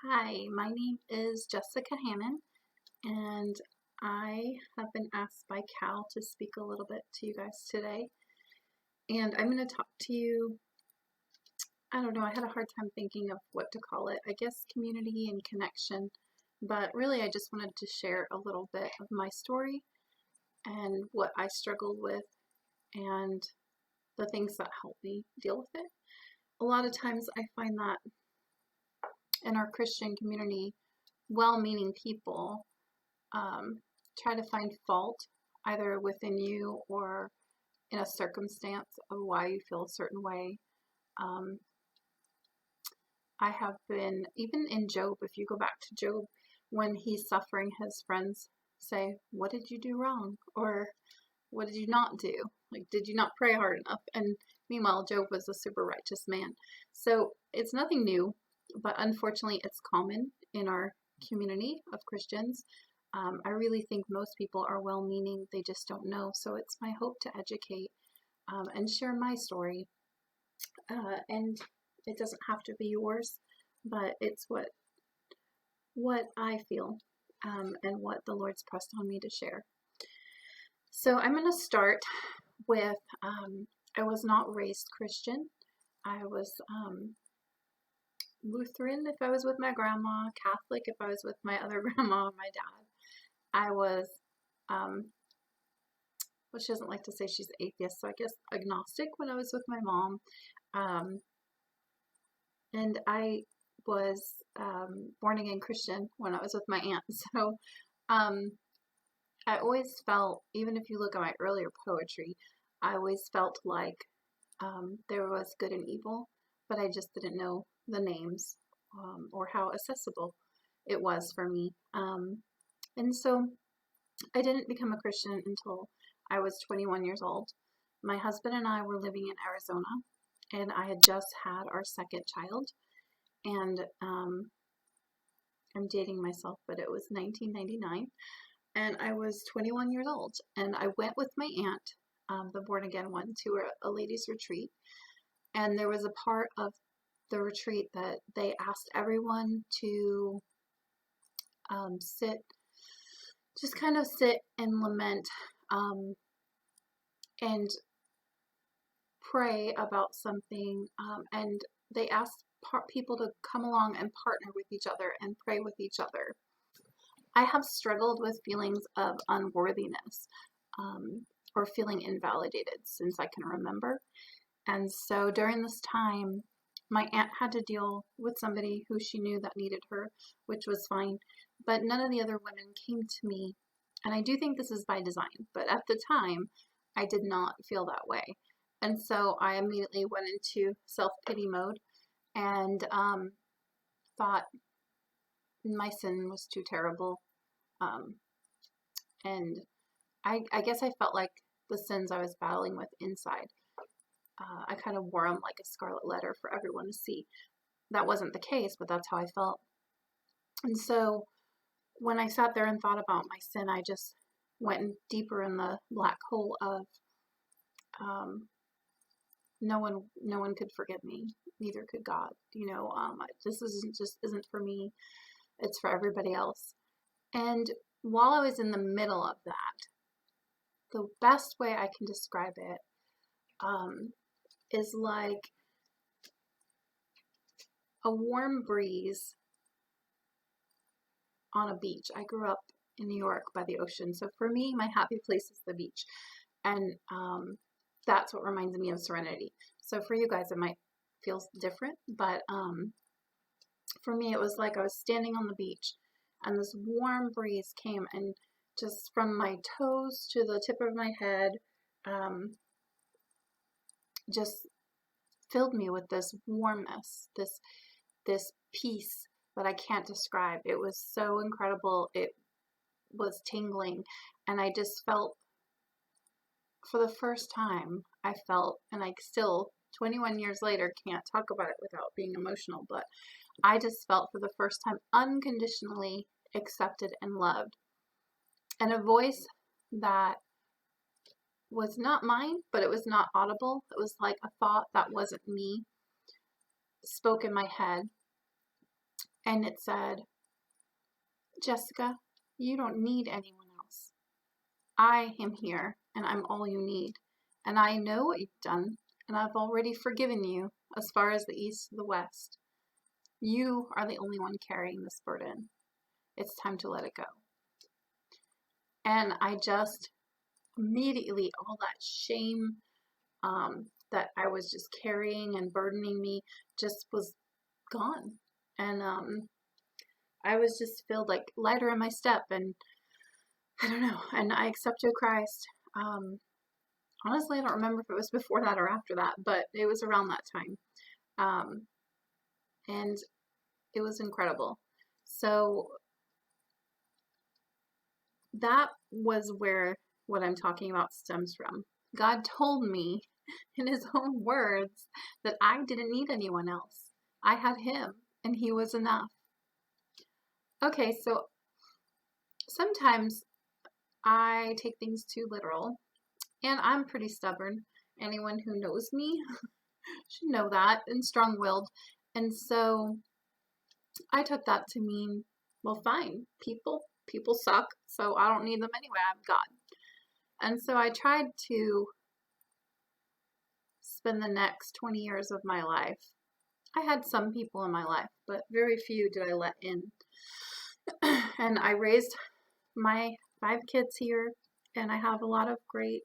Hi, my name is Jessica Hannon, and I have been asked by Cal to speak a little bit to you guys today. And I'm going to talk to you. I don't know, I had a hard time thinking of what to call it. I guess community and connection, but really I just wanted to share a little bit of my story and what I struggled with and the things that helped me deal with it. A lot of times I find that in our Christian community, well-meaning people um, try to find fault either within you or in a circumstance of why you feel a certain way. Um, I have been, even in Job, if you go back to Job, when he's suffering, his friends say, "What did you do wrong?" Or "What did you not do? Like, did you not pray hard enough?" And meanwhile, Job was a super righteous man. So it's nothing new, but unfortunately, it's common in our community of Christians. I really think most people are well meaning, they just don't know. So it's my hope to educate and share my story. And it doesn't have to be yours, but it's what I feel and what the Lord's pressed on me to share. So I'm going to start with I was not raised Christian. I was Lutheran if I was with my grandma, Catholic if I was with my other grandma and my dad. I was, well, she doesn't like to say she's atheist, so I guess agnostic when I was with my mom. Um, and I was born again Christian when I was with my aunt. So um, I always felt, even if you look at my earlier poetry, I always felt like there was good and evil, but I just didn't know the names or how accessible it was for me. And so I didn't become a Christian until I was 21 years old. My husband and I were living in Arizona, and I had just had our second child. And I'm dating myself, but it was 1999, and I was 21 years old. And I went with my aunt, the born again one, to a ladies' retreat. And there was a part of the retreat that they asked everyone to sit, just kind of sit and lament and pray about something. And they asked people to come along and partner with each other and pray with each other. I have struggled with feelings of unworthiness or feeling invalidated since I can remember. And so during this time, my aunt had to deal with somebody who she knew that needed her, which was fine. But none of the other women came to me. And I do think this is by design, but at the time, I did not feel that way. And so I immediately went into self pity mode and thought my sin was too terrible. Um, and I guess I felt like the sins I was battling with inside, I kind of wore them like a scarlet letter for everyone to see. That wasn't the case, but that's how I felt. And so when I sat there and thought about my sin, I just went deeper in the black hole of um, no one could forgive me, neither could God. This isn't for me; it's for everybody else. And while I was in the middle of that, the best way I can describe it is like a warm breeze on a beach. I grew up in New York by the ocean, so for me, my happy place is the beach, and that's what reminds me of serenity. So for you guys, it might feel different, but for me, it was like I was standing on the beach, and this warm breeze came, and just from my toes to the tip of my head, um, just filled me with this warmness, this peace that I can't describe. It was so incredible. It was tingling, and I just felt, for the first time, I felt, and I still 21 years later can't talk about it without being emotional, but I just felt for the first time unconditionally accepted and loved. And a voice that was not mine, but it was not audible. It was like a thought that wasn't me spoke in my head, And it said, Jessica, you don't need anyone else. I am here, and I'm all you need. And I know what you've done, and I've already forgiven you as far as the east to the west. You are the only one carrying this burden. It's time to let it go. And I just immediately, all that shame that I was just carrying and burdening me just was gone. And I was just filled like lighter in my step, and I don't know. And I accepted Christ. Honestly, I don't remember if it was before that or after that, but it was around that time. Um, and it was incredible. So that was where what I'm talking about stems from. God told me in his own words that I didn't need anyone else. I had him, and he was enough. Okay, so sometimes I take things too literal, and I'm pretty stubborn. Anyone who knows me should know that, and strong-willed. And so I took that to mean, well, fine, people suck, so I don't need them anyway. I'm God. And so I tried to spend the next 20 years of my life. I had some people in my life, but very few did I let in. And I raised my 5 kids here, and I have a lot of great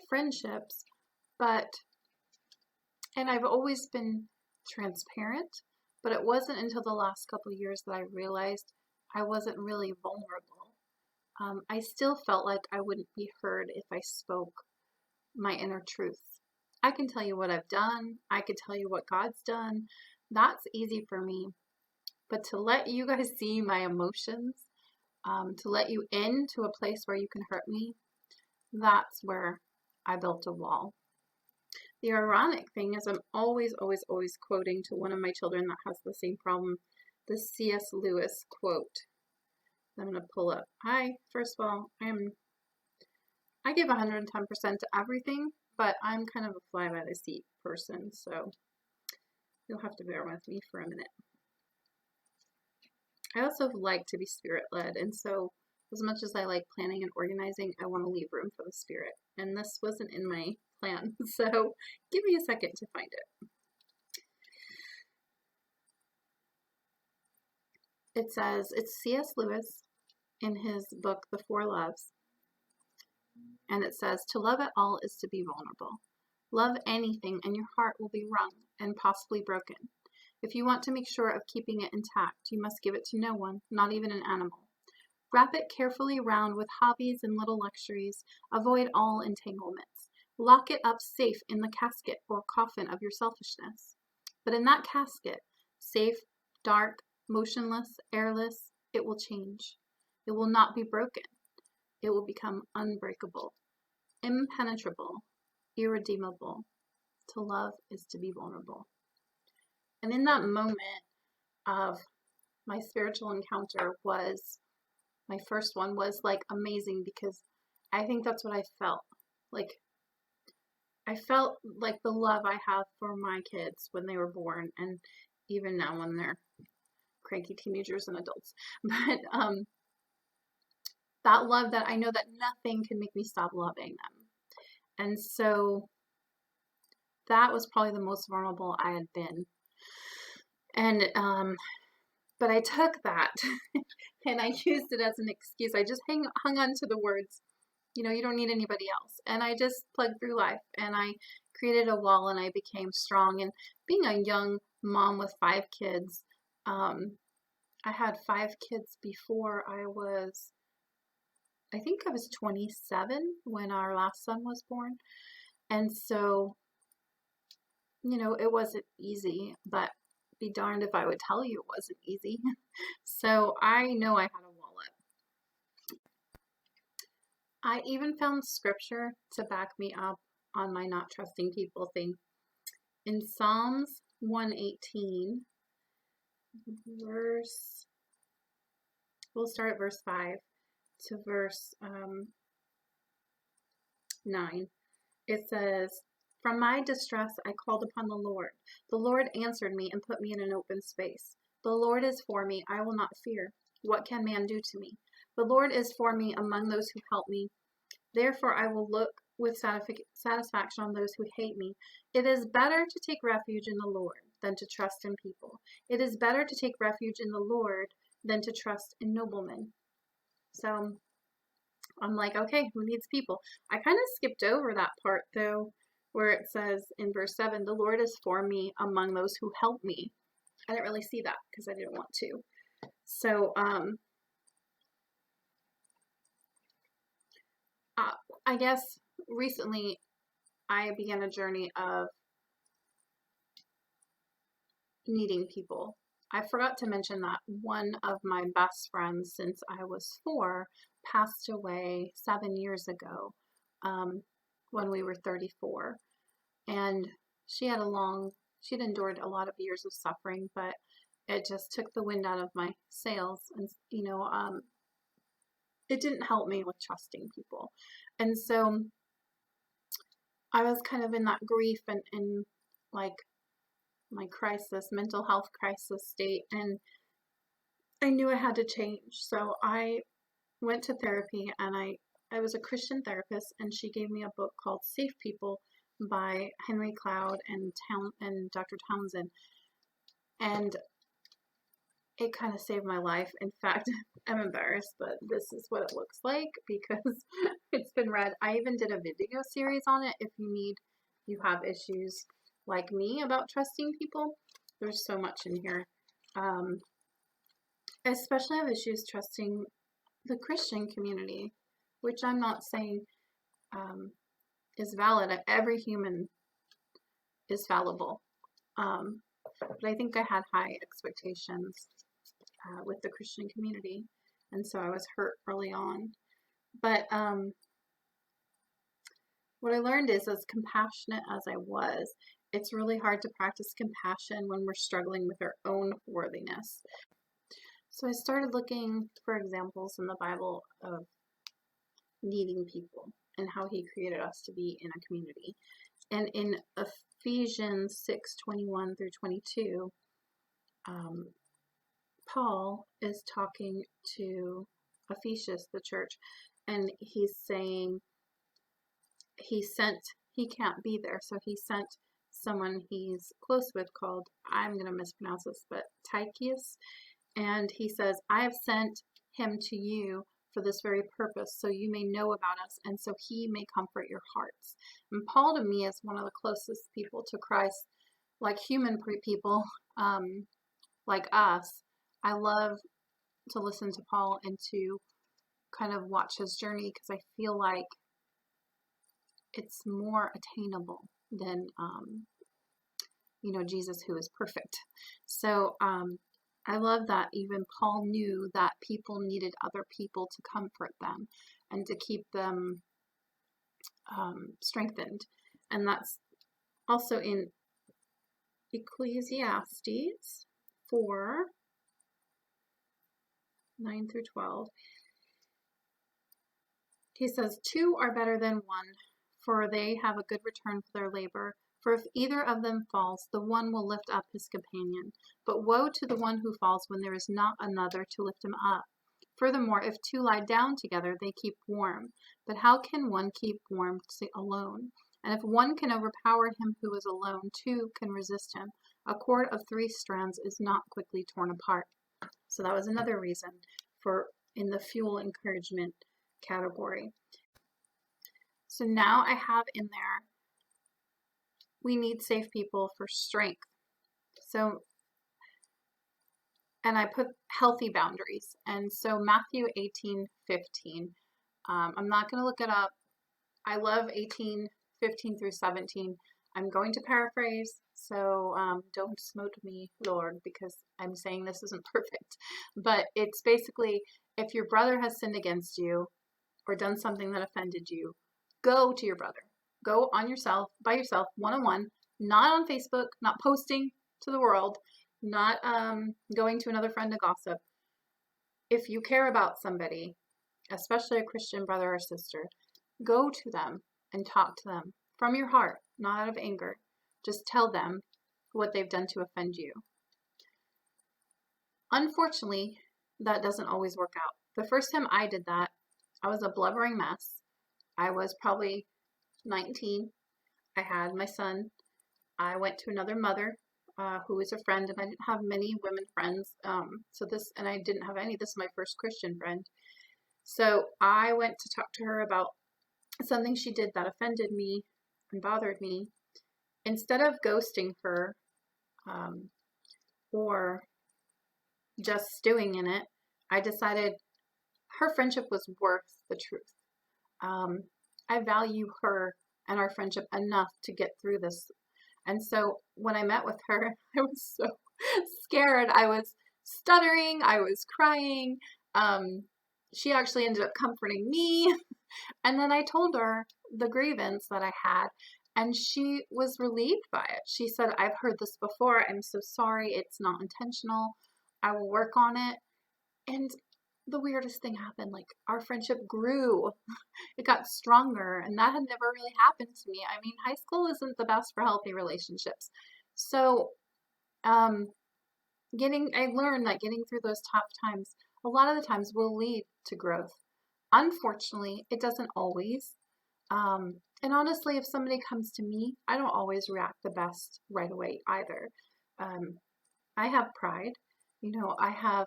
friendships, and I've always been transparent, but it wasn't until the last couple of years that I realized I wasn't really vulnerable. I still felt like I wouldn't be heard if I spoke my inner truth. I can tell you what I've done. I could tell you what God's done. That's easy for me. But to let you guys see my emotions, to let you into a place where you can hurt me, that's where I built a wall. The ironic thing is I'm always quoting to one of my children that has the same problem, the C.S. Lewis quote. I'm going to pull up. First of all, I give 110% to everything, but I'm kind of a fly by the seat person, so you'll have to bear with me for a minute. I also like to be spirit-led, and so as much as I like planning and organizing, I want to leave room for the spirit. And this wasn't in my plan, so give me a second to find it. It says, it's C.S. Lewis in his book, The Four Loves. And it says, to love at all is to be vulnerable. Love anything and your heart will be wrung and possibly broken. If you want to make sure of keeping it intact, you must give it to no one, not even an animal. Wrap it carefully round with hobbies and little luxuries. Avoid all entanglements. Lock it up safe in the casket or coffin of your selfishness. But in that casket, safe, dark, motionless, airless, it will change. It will not be broken. It will become unbreakable, impenetrable, irredeemable. To love is to be vulnerable. And in that moment of my spiritual encounter my first one was like amazing, because I think that's what I felt. Like, I felt like the love I have for my kids when they were born, and even now when they're cranky teenagers and adults. But that love that I know that nothing can make me stop loving them. And so that was probably the most vulnerable I had been. And but I took that and I used it as an excuse. I just hung on to the words, you don't need anybody else. And I just plugged through life, and I created a wall, and I became strong. And being a young mom with 5 kids, I had 5 kids before I think I was 27 when our last son was born. And so, it wasn't easy, but be darned if I would tell you it wasn't easy. So I know I had a wall up. I even found scripture to back me up on my not trusting people thing. In Psalms 118, we'll start at verse 5 to verse 9. It says, From my distress I called upon the Lord. The Lord answered me and put me in an open space. The Lord is for me, I will not fear. What can man do to me? The Lord is for me among those who help me. Therefore I will look with satisfaction on those who hate me. It is better to take refuge in the Lord than to trust in people. It is better to take refuge in the Lord than to trust in noblemen. So I'm like, okay, who needs people? I kind of skipped over that part though, where it says in verse 7, the Lord is for me among those who help me. I didn't really see that because I didn't want to. So, I guess recently I began a journey of needing people. I forgot to mention that one of my best friends since I was 4 passed away 7 years ago, when we were 34. And she'd endured a lot of years of suffering, but it just took the wind out of my sails. And, it didn't help me with trusting people. And so I was kind of in that grief and like my mental health crisis state, and I knew I had to change. So I went to therapy, and I was a Christian therapist, and she gave me a book called Safe People by Henry Cloud and Dr. Townsend. And it kind of saved my life. In fact, I'm embarrassed, but this is what it looks like because it's been read. I even did a video series on it. If you have issues like me about trusting people, there's so much in here. Especially I have issues trusting the Christian community, which I'm not saying is valid. Every human is fallible. But I think I had high expectations with the Christian community, and so I was hurt early on. But what I learned is, as compassionate as I was, it's really hard to practice compassion when we're struggling with our own worthiness. So I started looking for examples in the Bible of needing people and how he created us to be in a community. And in Ephesians 6:21 through 22, Paul is talking to Ephesus, the church, and he's saying he can't be there, so he sent someone he's close with called, I'm going to mispronounce this, but Tychicus, and he says, I have sent him to you for this very purpose, so you may know about us, and so he may comfort your hearts. And Paul to me is one of the closest people to Christ, like human people, like us. I love to listen to Paul and to kind of watch his journey because I feel like it's more attainable than, Jesus, who is perfect. So I love that even Paul knew that people needed other people to comfort them and to keep them strengthened. And that's also in Ecclesiastes 4:9 through 12. He says, 2 are better than 1, for they have a good return for their labor. For if either of them falls, the one will lift up his companion. But woe to the one who falls when there is not another to lift him up. Furthermore, if 2 lie down together, they keep warm. But how can one keep warm alone? And if one can overpower him who is alone, 2 can resist him. A cord of 3 strands is not quickly torn apart. So that was another reason for in the fuel encouragement category. So now I have in there, we need safe people for strength. So, and I put healthy boundaries. And so Matthew 18:15, I'm not going to look it up. I love 18:15 through 17. I'm going to paraphrase, so don't smote me, Lord, because I'm saying this isn't perfect. But it's basically, if your brother has sinned against you or done something that offended you, go to your brother. Go by yourself, one-on-one, not on Facebook, not posting to the world, not going to another friend to gossip. If you care about somebody, especially a Christian brother or sister, go to them and talk to them from your heart. not out of anger. Just tell them what they've done to offend you. Unfortunately, that doesn't always work out. The first time I did that, I was a blubbering mess. I was probably 19. I had my son. I went to another mother who was a friend, and I didn't have many women friends. And I didn't have any. This is my first Christian friend. So I went to talk to her about something she did that offended me and bothered me. Instead of ghosting her or just stewing in it, I decided her friendship was worth the truth. I value her and our friendship enough to get through this. And so when I met with her, I was so scared. I was stuttering. I was crying. She actually ended up comforting me. And then I told her the grievance that I had, and she was relieved by it. She said, I've heard this before. I'm so sorry. It's not intentional. I will work on it. And the weirdest thing happened. Like, our friendship grew. It got stronger, and that had never really happened to me. I mean, high school isn't the best for healthy relationships. So, I learned that getting through those tough times, a lot of the times will lead to growth. Unfortunately, it doesn't always. And honestly, if somebody comes to me, I don't always react the best right away either. I have pride. I have,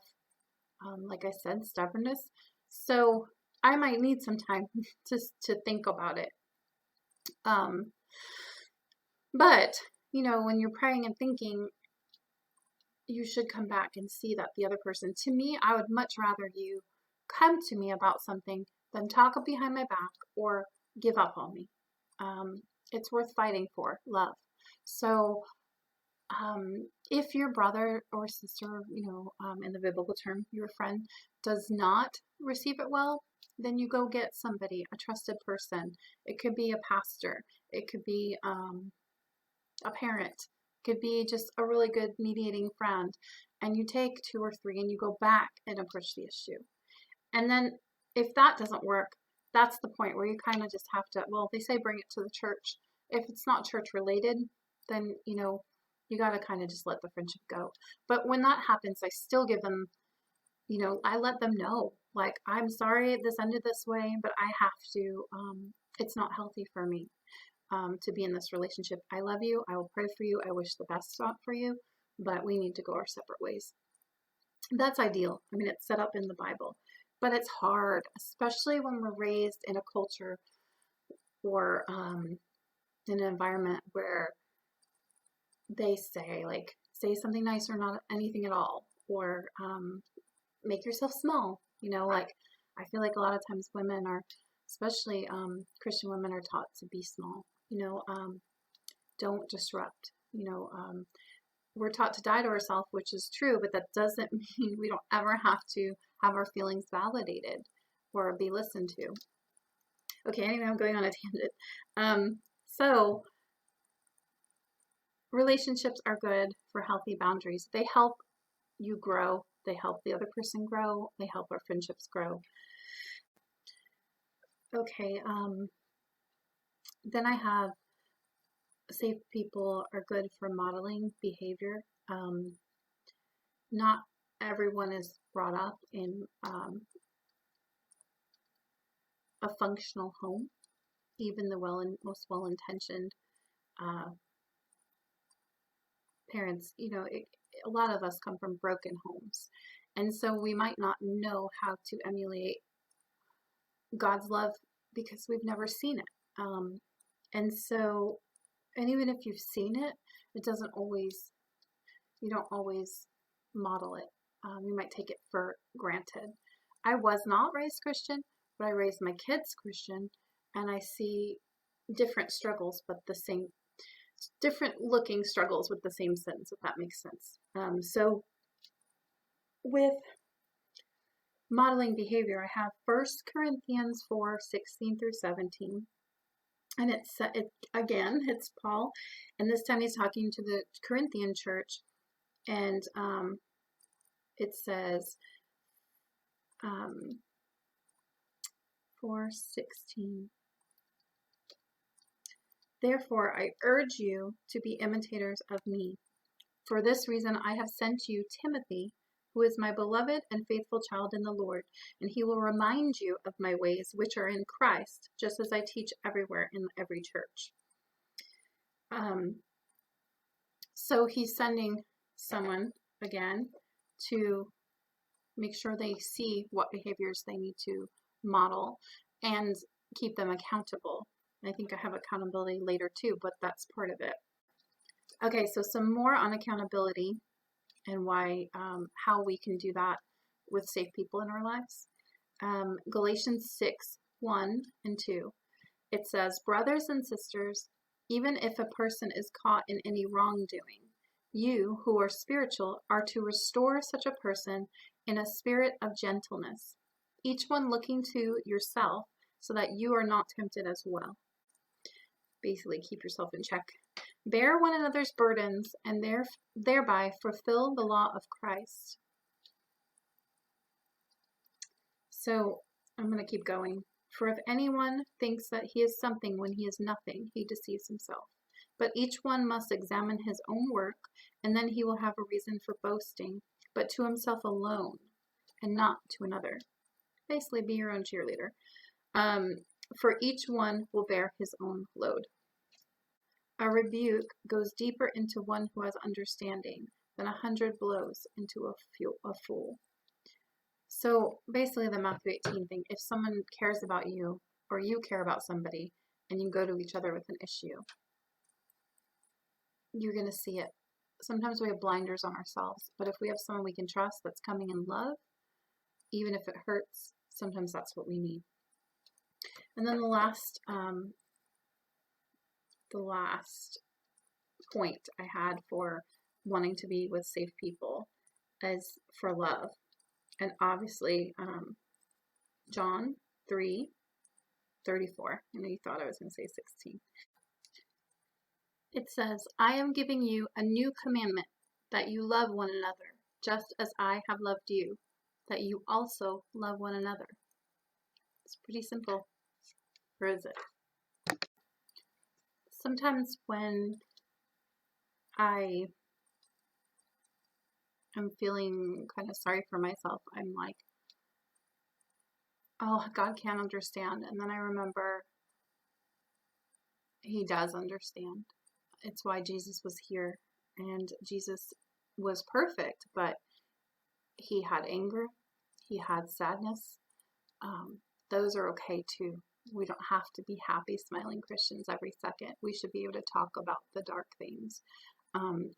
like I said, stubbornness. So I might need some time to think about it. But, when you're praying and thinking, you should come back and see that the other person. To me, I would much rather you come to me about something than talk behind my back or give up on me. It's worth fighting for, love. So if your brother or sister, in the biblical term, your friend, does not receive it well, then you go get somebody, a trusted person. It could be a pastor. It could be a parent. It could be just a really good mediating friend. And you take 2 or 3 and you go back and approach the issue. And then if that doesn't work, that's the point where you kind of just have to, well, they say bring it to the church. If it's not church related, then, you got to kind of just let the friendship go. But when that happens, I still give them, I let them know, like, I'm sorry this ended this way, but I have to, it's not healthy for me to be in this relationship. I love you. I will pray for you. I wish the best for you, but we need to go our separate ways. That's ideal. I mean, it's set up in the Bible, but it's hard, especially when we're raised in a culture or in an environment where they say something nice or not anything at all, or make yourself small. Like, I feel like a lot of times women are, especially Christian women, are taught to be small. Don't disrupt. We're taught to die to ourselves, which is true, but that doesn't mean we don't ever have to have our feelings validated or be listened to. Okay, anyway, I'm going on a tangent. So relationships are good for healthy boundaries. They help you grow. They help the other person grow. They help our friendships grow. Okay, then I have safe people are good for modeling behavior. Not everyone is brought up in a functional home, even the most well-intentioned parents. A lot of us come from broken homes, and so we might not know how to emulate God's love because we've never seen it. And even if you've seen it, you don't always model it. You might take it for granted. I was not raised Christian, but I raised my kids Christian, and I see different struggles, but different looking struggles with the same sins, if that makes sense. So with modeling behavior, I have 1 Corinthians 4:16-17. And it's Paul, and this time he's talking to the Corinthian church, and it says 4:16. Therefore, I urge you to be imitators of me. For this reason, I have sent you Timothy, who is my beloved and faithful child in the Lord, and he will remind you of my ways which are in Christ, just as I teach everywhere in every church. So he's sending someone again to make sure they see what behaviors they need to model and keep them accountable. I think I have accountability later too, but that's part of it. Okay, so some more on accountability and why, how we can do that with safe people in our lives. Galatians 6:1 and 2. It says, brothers and sisters, even if a person is caught in any wrongdoing, you who are spiritual are to restore such a person in a spirit of gentleness, each one looking to yourself so that you are not tempted as well. Basically, keep yourself in check. Bear one another's burdens and thereby fulfill the law of Christ. So I'm going to keep going. For if anyone thinks that he is something when he is nothing, he deceives himself. But each one must examine his own work, and then he will have a reason for boasting, but to himself alone, and not to another. Basically, be your own cheerleader. For each one will bear his own load. A rebuke goes deeper into one who has understanding than 100 blows into a fool. So basically the Matthew 18 thing, if someone cares about you or you care about somebody and you go to each other with an issue, you're going to see it. Sometimes we have blinders on ourselves, but if we have someone we can trust that's coming in love, even if it hurts, sometimes that's what we need. And then the last point I had for wanting to be with safe people is for love. And obviously, John 3:34. I know you thought I was going to say 16. It says, I am giving you a new commandment, that you love one another, just as I have loved you, that you also love one another. It's pretty simple, or is it? Sometimes when I am feeling kind of sorry for myself, I'm like, oh, God can't understand. And then I remember he does understand. It's why Jesus was here. And Jesus was perfect, but he had anger. He had sadness. Those are okay too. We don't have to be happy, smiling Christians every second. We should be able to talk about the dark things.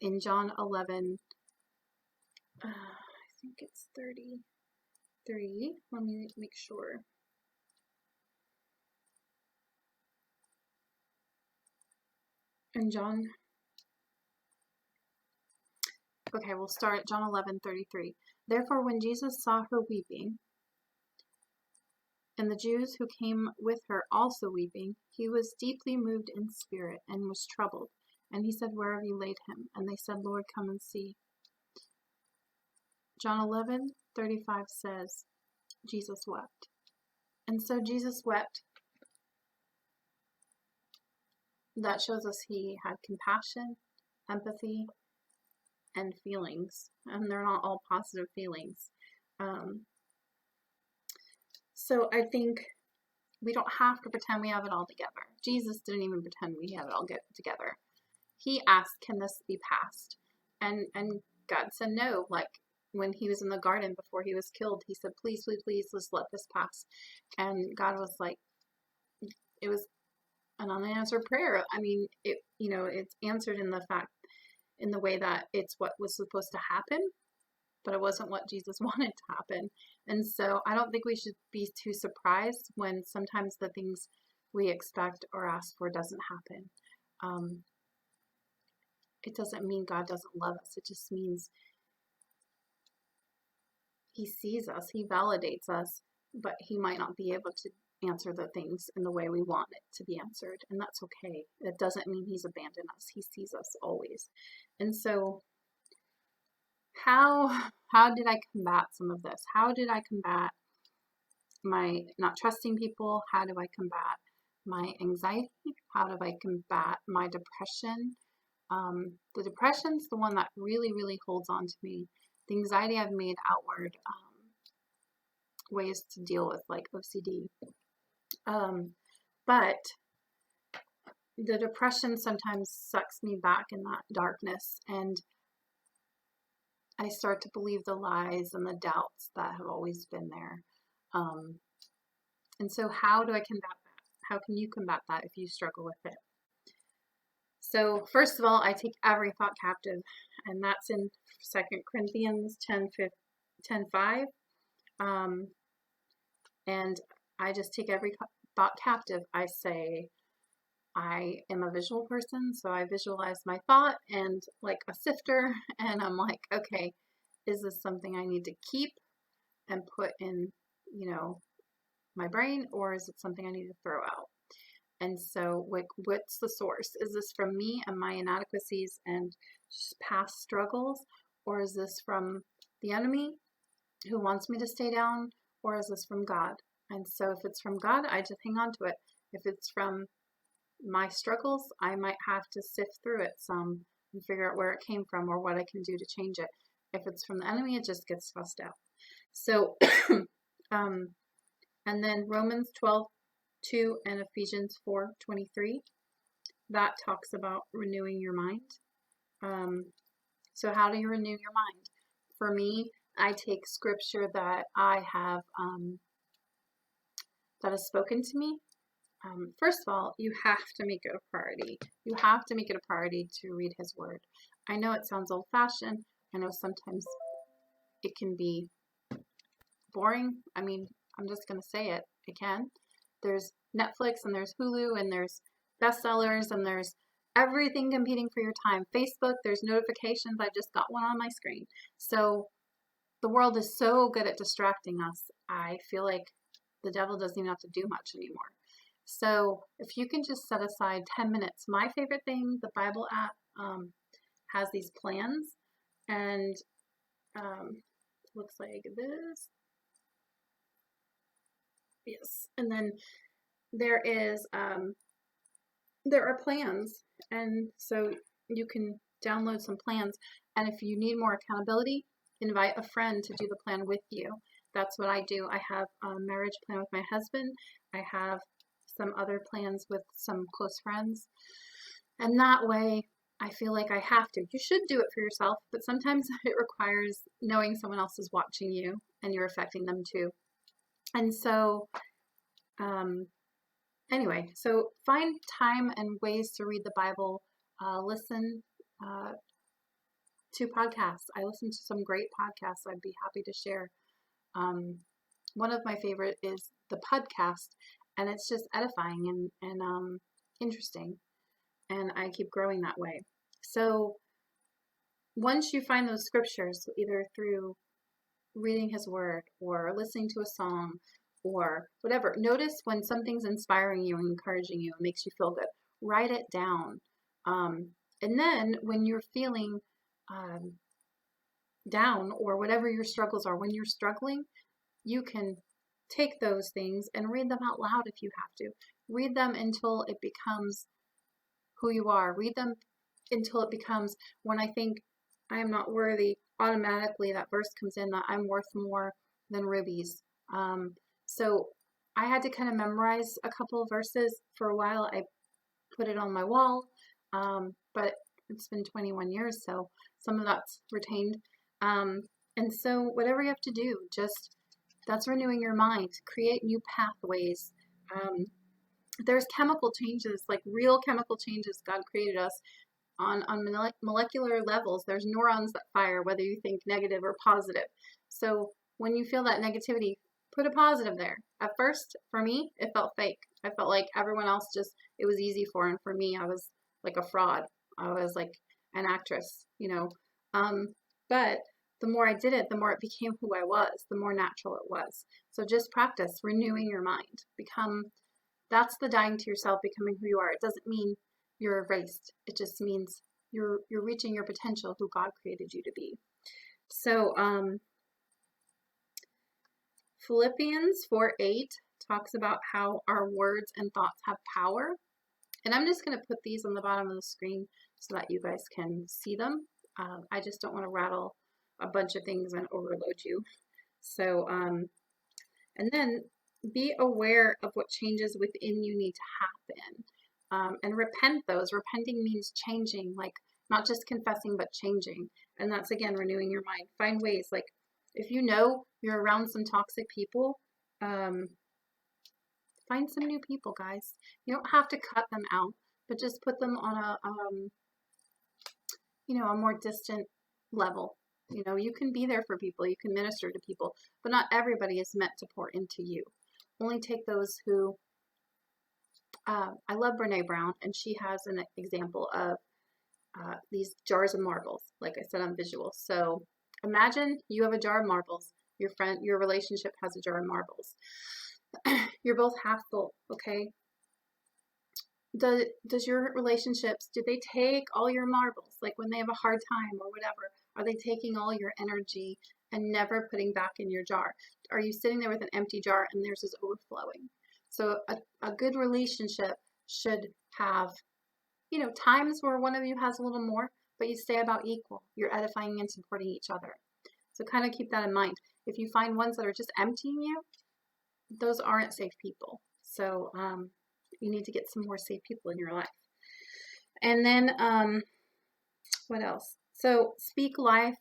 In John 11, I think it's 33. Let me make sure. In John, okay, we'll start John 11:33. Therefore, when Jesus saw her weeping, and the Jews who came with her also weeping, he was deeply moved in spirit and was troubled. And he said, where have you laid him? And they said, Lord, come and see. John 11:35 says, Jesus wept. And so Jesus wept. That shows us he had compassion, empathy, and feelings. And they're not all positive feelings. So I think we don't have to pretend we have it all together. Jesus didn't even pretend we had it all together. He asked, can this be passed? And God said no. Like when he was in the garden before he was killed, he said, please, please, please, let's let this pass. And God was like, it was an unanswered prayer. I mean, it's answered in the way that it's what was supposed to happen, but it wasn't what Jesus wanted to happen. And so I don't think we should be too surprised when sometimes the things we expect or ask for doesn't happen. It doesn't mean God doesn't love us. It just means he sees us, he validates us, but he might not be able to answer the things in the way we want it to be answered. And that's okay. It doesn't mean he's abandoned us. He sees us always. And so how did I combat some of this? How did I combat my not trusting people? How do I combat my anxiety? How do I combat my depression? The depression's the one that really, really holds on to me. The anxiety, I've made outward ways to deal with, like OCD. But the depression sometimes sucks me back in that darkness, and I start to believe the lies and the doubts that have always been there. And so how do I combat that? How can you combat that if you struggle with it? So first of all, I take every thought captive, and that's in 2 Corinthians 10:5. And I just take every thought captive. I say, I am a visual person, so I visualize my thought and like a sifter, and I'm like, okay, is this something I need to keep and put in, my brain, or is it something I need to throw out? And so, like, what's the source? Is this from me and my inadequacies and past struggles, or is this from the enemy who wants me to stay down, or is this from God? And so, if it's from God, I just hang on to it. If it's from my struggles, I might have to sift through it some and figure out where it came from or what I can do to change it. If it's from the enemy, it just gets tossed out. So, and then Romans 12:2 and Ephesians 4:23, that talks about renewing your mind. So how do you renew your mind? For me, I take scripture that I have, that has spoken to me. First of all, you have to make it a priority. You have to make it a priority to read His Word. I know it sounds old-fashioned. I know sometimes it can be boring. I mean, I'm just going to say it. It can. There's Netflix and there's Hulu and there's bestsellers and there's everything competing for your time. Facebook, there's notifications. I just got one on my screen. So the world is so good at distracting us. I feel like the devil doesn't even have to do much anymore. So if you can just set aside 10 minutes, my favorite thing, the Bible app has these plans, and looks like this. Yes, and then there are plans, and so you can download some plans. And if you need more accountability, invite a friend to do the plan with you. That's what I do. I have a marriage plan with my husband. I have some other plans with some close friends. And that way, I feel like I have to. You should do it for yourself, but sometimes it requires knowing someone else is watching you and you're affecting them too. And so, anyway, so find time and ways to read the Bible. Listen to podcasts. I listen to some great podcasts I'd be happy to share. One of my favorite is the podcast, and it's just edifying and interesting, and I keep growing that way. So once you find those scriptures, either through reading His Word or listening to a song or whatever, notice when something's inspiring you and encouraging you and makes you feel good. Write it down. And then when you're feeling down, or whatever your struggles are, when you're struggling, you can take those things and read them out loud if you have to. Read them until it becomes who you are. Read them until it becomes, when I think I am not worthy, automatically that verse comes in that I'm worth more than rubies. So I had to kind of memorize a couple of verses for a while. I put it on my wall, but it's been 21 years, so some of that's retained. And so whatever you have to do, just, that's renewing your mind. Create new pathways. There's chemical changes, like real chemical changes. God created us on molecular levels. There's neurons that fire, whether you think negative or positive. So when you feel that negativity, put a positive there. At first, for me, it felt fake. I felt like everyone else just, it was easy for, and for me, I was like a fraud. I was like an actress, but the more I did it, the more it became who I was, the more natural it was. So just practice renewing your mind. That's the dying to yourself, becoming who you are. It doesn't mean you're erased. It just means you're reaching your potential, who God created you to be. So Philippians 4:8 talks about how our words and thoughts have power. And I'm just going to put these on the bottom of the screen so that you guys can see them. I just don't want to rattle a bunch of things and overload you. So, and then be aware of what changes within you need to happen. And repent those. Repenting means changing, like not just confessing, but changing. And that's again, renewing your mind. Find ways, like if you know you're around some toxic people, find some new people, guys. You don't have to cut them out, but just put them on a, a more distant level. You can be there for people, you can minister to people, but not everybody is meant to pour into you. Only take those who, I love Brene Brown, and she has an example of these jars of marbles. Like I said, I'm visual. So imagine you have a jar of marbles. Your relationship has a jar of marbles. You're both half full, okay? Does your relationships, do they take all your marbles? Like when they have a hard time or whatever, are they taking all your energy and never putting back in your jar? Are you sitting there with an empty jar and theirs is overflowing? So a good relationship should have, times where one of you has a little more, but you stay about equal. You're edifying and supporting each other. So kind of keep that in mind. If you find ones that are just emptying you, those aren't safe people. So you need to get some more safe people in your life. And then what else? So speak life,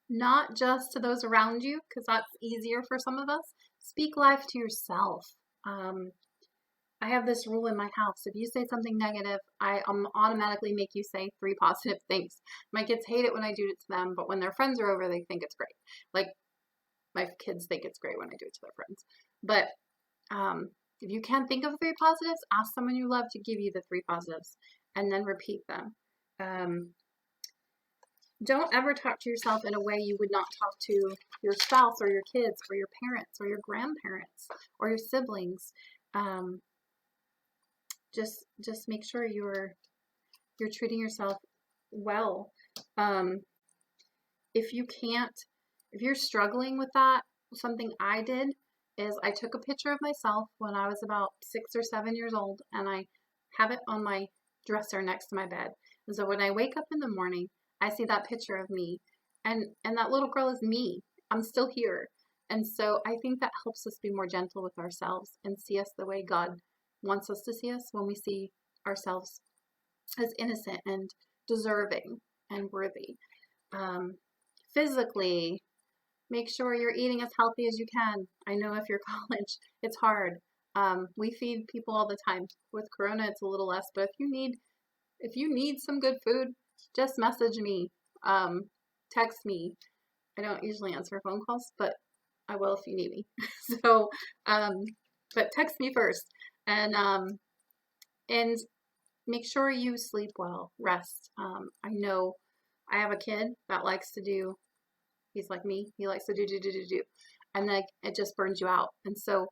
not just to those around you, because that's easier for some of us. Speak life to yourself. I have this rule in my house. If you say something negative, I automatically make you say 3 positive things. My kids hate it when I do it to them, but when their friends are over, they think it's great. Like my kids think it's great when I do it to their friends. But if you can't think of 3 positives, ask someone you love to give you the 3 positives and then repeat them. Don't ever talk to yourself in a way you would not talk to your spouse or your kids or your parents or your grandparents or your siblings. Just make sure you're treating yourself well. If you're struggling with that, something I did is I took a picture of myself when I was about 6 or 7 years old, and I have it on my dresser next to my bed. And so when I wake up in the morning, I see that picture of me, and that little girl is me. I'm still here. And so I think that helps us be more gentle with ourselves and see us the way God wants us to see us when we see ourselves as innocent and deserving and worthy. Physically, make sure you're eating as healthy as you can. I know if you're college, it's hard. We feed people all the time. With Corona, it's a little less, but if you need some good food, just message me, text me. I don't usually answer phone calls, but I will if you need me. So, but text me first, and make sure you sleep well, rest. I know I have a kid that likes to do. He's like me. He likes to do, and then it just burns you out. And so,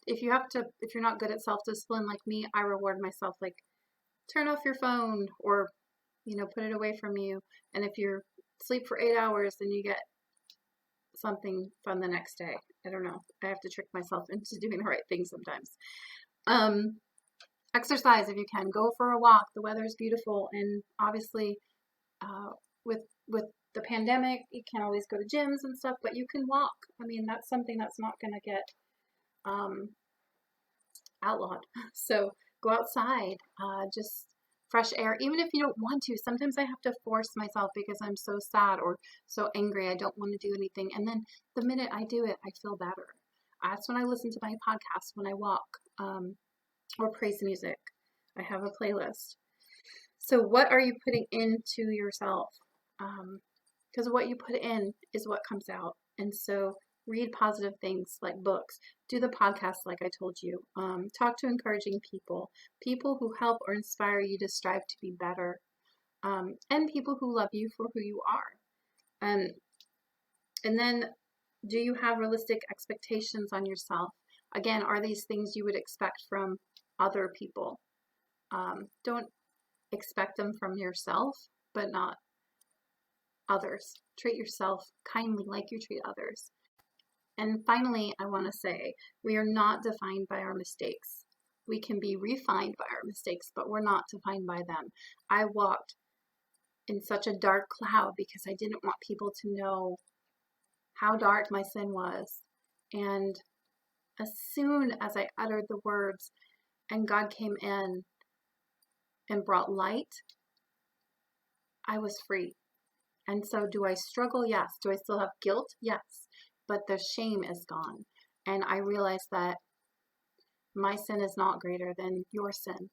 if you're not good at self-discipline like me, I reward myself, like turn off your phone or, put it away from you. And if you sleep for 8 hours, then you get something fun the next day. I don't know. I have to trick myself into doing the right thing sometimes. Exercise if you can. Go for a walk. The weather is beautiful, and obviously, with the pandemic, you can't always go to gyms and stuff, but you can walk. I mean, that's something that's not going to get outlawed. So go outside, just fresh air, even if you don't want to. Sometimes I have to force myself because I'm so sad or so angry. I don't want to do anything. And then the minute I do it, I feel better. That's when I listen to my podcast, when I walk, or praise music. I have a playlist. So what are you putting into yourself? Because what you put in is what comes out. And so read positive things like books. Do the podcast like I told you. Talk to encouraging people who help or inspire you to strive to be better, and people who love you for who you are. And then, do you have realistic expectations on yourself? Again, are these things you would expect from other people? Don't expect them from yourself, but not others. Treat yourself kindly like you treat others. And finally, I want to say we are not defined by our mistakes. We can be refined by our mistakes, but we're not defined by them. I walked in such a dark cloud because I didn't want people to know how dark my sin was. And as soon as I uttered the words and God came in and brought light, I was free. And so do I struggle? Yes. Do I still have guilt? Yes. But the shame is gone. And I realize that my sin is not greater than your sin.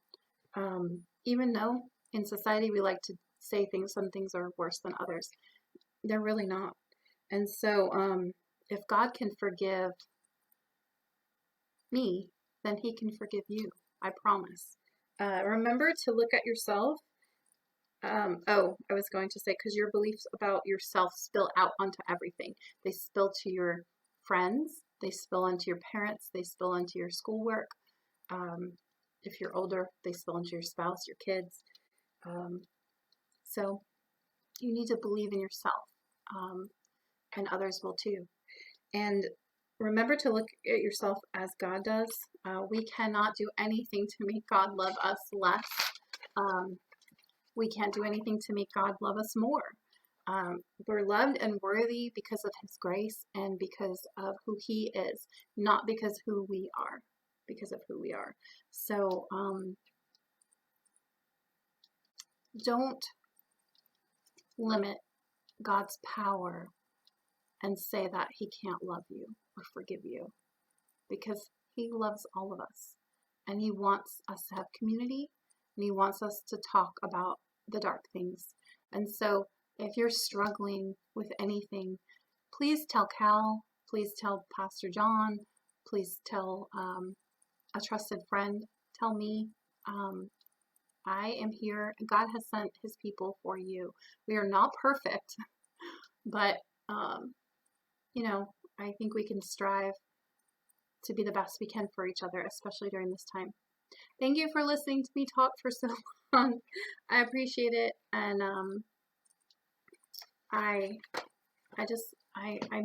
Even though in society we like to say some things are worse than others, they're really not. And so if God can forgive me, then he can forgive you. I promise. Remember to look at yourself. I was going to say, because your beliefs about yourself spill out onto everything. They spill to your friends, they spill onto your parents, they spill onto your schoolwork. If you're older, they spill into your spouse, your kids. So you need to believe in yourself, and others will too. And remember to look at yourself as God does. We cannot do anything to make God love us less. We can't do anything to make God love us more. We're loved and worthy because of his grace and because of who he is, not because who we are, because of who we are. So don't limit God's power and say that he can't love you or forgive you, because he loves all of us and he wants us to have community and he wants us to talk about the dark things. And so if you're struggling with anything, please tell Cal, please tell Pastor John, please tell a trusted friend, tell me. I am here. God has sent his people for you. We are not perfect, but I think we can strive to be the best we can for each other, especially during this time. Thank you for listening to me talk for so long. I appreciate it, and I'm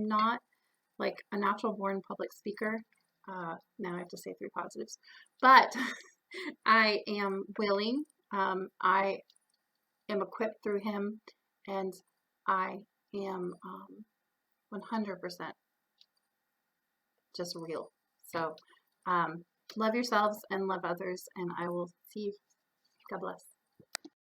not like a natural born public speaker. Now I have to say 3 positives, but I am willing. I am equipped through him, and I am 100% just real. So love yourselves and love others, and I will see you. God bless.